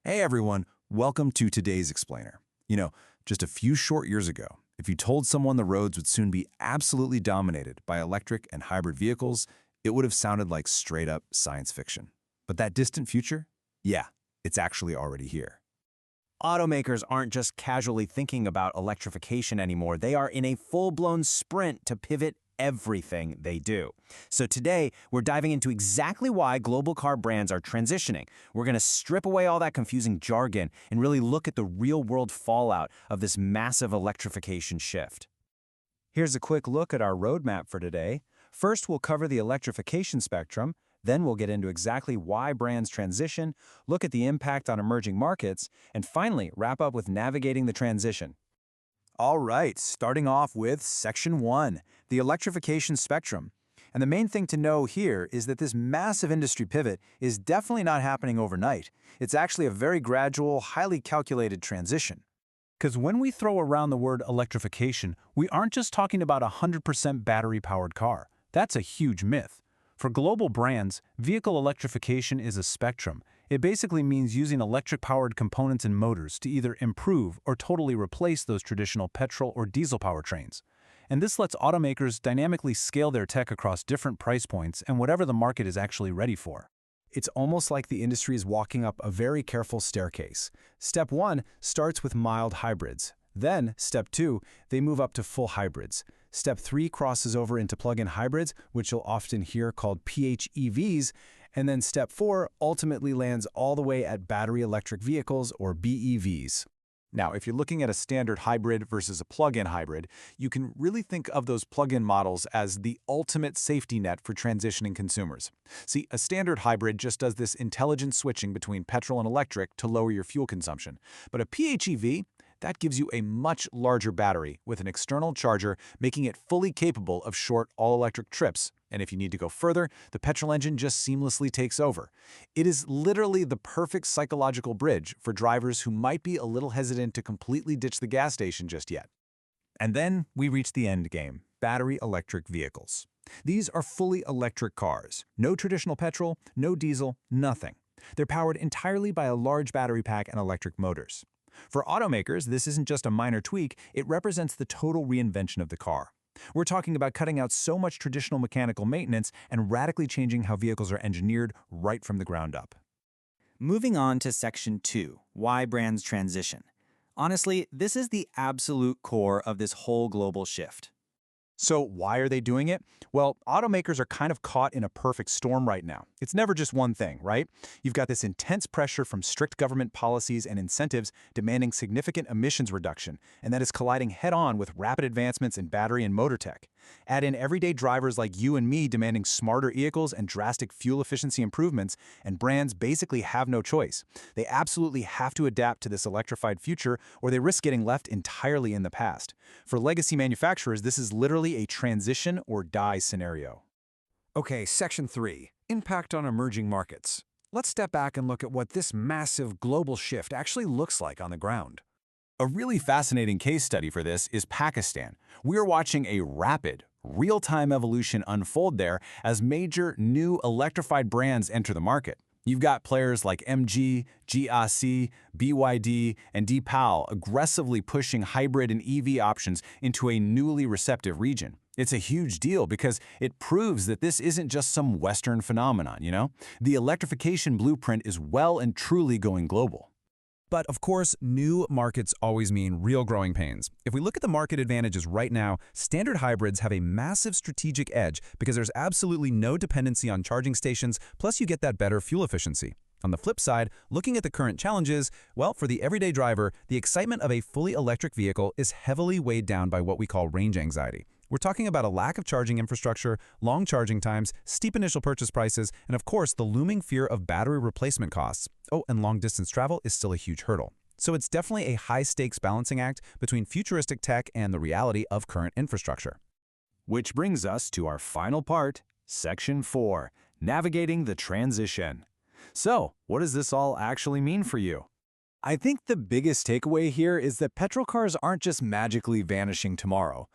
Hey everyone, welcome to today's explainer. Just a few short years ago, if you told someone the roads would soon be absolutely dominated by electric and hybrid vehicles, it would have sounded like straight up science fiction. But that distant future? Yeah, it's actually already here. Automakers aren't just casually thinking about electrification anymore. They are in a full-blown sprint to pivot everything they do. So today, we're diving into exactly why global car brands are transitioning. We're going to strip away all that confusing jargon and really look at the real-world fallout of this massive electrification shift. Here's a quick look at our roadmap for today. First, we'll cover the electrification spectrum. Then we'll get into exactly why brands transition, look at the impact on emerging markets, and finally wrap up with navigating the transition. All right, starting off with Section 1, the electrification spectrum. And the main thing to know here is that this massive industry pivot is definitely not happening overnight. It's actually a very gradual, highly calculated transition. Because when we throw around the word electrification, we aren't just talking about a 100% battery-powered car. That's a huge myth. For global brands, vehicle electrification is a spectrum. It basically means using electric-powered components and motors to either improve or totally replace those traditional petrol or diesel powertrains. And this lets automakers dynamically scale their tech across different price points and whatever the market is actually ready for. It's almost like the industry is walking up a very careful staircase. Step 1 starts with mild hybrids. Then, Step 2, they move up to full hybrids. Step 3 crosses over into plug-in hybrids, which you'll often hear called PHEVs, and then Step 4 ultimately lands all the way at battery electric vehicles, or BEVs. Now, if you're looking at a standard hybrid versus a plug-in hybrid, you can really think of those plug-in models as the ultimate safety net for transitioning consumers. See, a standard hybrid just does this intelligent switching between petrol and electric to lower your fuel consumption. But a PHEV, that gives you a much larger battery with an external charger, making it fully capable of short all-electric trips. And if you need to go further, the petrol engine just seamlessly takes over. It is literally the perfect psychological bridge for drivers who might be a little hesitant to completely ditch the gas station just yet. And then we reach the end game, battery electric vehicles. These are fully electric cars. No traditional petrol, no diesel, nothing. They're powered entirely by a large battery pack and electric motors. For automakers, this isn't just a minor tweak, it represents the total reinvention of the car. We're talking about cutting out so much traditional mechanical maintenance and radically changing how vehicles are engineered right from the ground up. Moving on to Section 2, why brands transition. Honestly, this is the absolute core of this whole global shift. So why are they doing it? Well, automakers are kind of caught in a perfect storm right now. It's never just one thing, right? You've got this intense pressure from strict government policies and incentives demanding significant emissions reduction, and that is colliding head-on with rapid advancements in battery and motor tech. Add in everyday drivers like you and me demanding smarter vehicles and drastic fuel efficiency improvements, and brands basically have no choice. They absolutely have to adapt to this electrified future, or they risk getting left entirely in the past. For legacy manufacturers, this is literally a transition or die scenario. Okay, Section 3, impact on emerging markets. Let's step back and look at what this massive global shift actually looks like on the ground. A really fascinating case study for this is Pakistan. We're watching a rapid, real-time evolution unfold there as major new electrified brands enter the market. You've got players like MG, GAC, BYD, and Deepal aggressively pushing hybrid and EV options into a newly receptive region. It's a huge deal because it proves that this isn't just some Western phenomenon, The electrification blueprint is well and truly going global. But of course, new markets always mean real growing pains. If we look at the market advantages right now, standard hybrids have a massive strategic edge because there's absolutely no dependency on charging stations, plus you get that better fuel efficiency. On the flip side, looking at the current challenges, well, for the everyday driver, the excitement of a fully electric vehicle is heavily weighed down by what we call range anxiety. We're talking about a lack of charging infrastructure, long charging times, steep initial purchase prices, and of course, the looming fear of battery replacement costs. Oh, and long-distance travel is still a huge hurdle. So it's definitely a high-stakes balancing act between futuristic tech and the reality of current infrastructure. Which brings us to our final part, Section 4, navigating the transition. So, what does this all actually mean for you? I think the biggest takeaway here is that petrol cars aren't just magically vanishing tomorrow.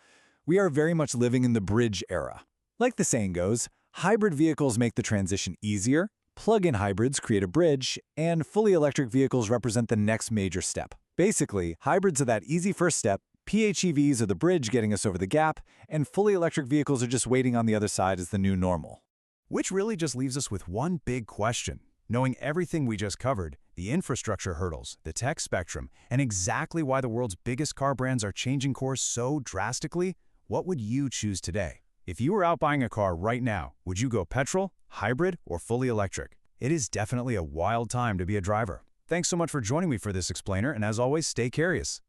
We are very much living in the bridge era. Like the saying goes, hybrid vehicles make the transition easier, plug-in hybrids create a bridge, and fully electric vehicles represent the next major step. Basically, hybrids are that easy first step, PHEVs are the bridge getting us over the gap, and fully electric vehicles are just waiting on the other side as the new normal. Which really just leaves us with one big question. Knowing everything we just covered, the infrastructure hurdles, the tech spectrum, and exactly why the world's biggest car brands are changing course so drastically, what would you choose today? If you were out buying a car right now, would you go petrol, hybrid, or fully electric? It is definitely a wild time to be a driver. Thanks so much for joining me for this explainer, and as always, stay curious.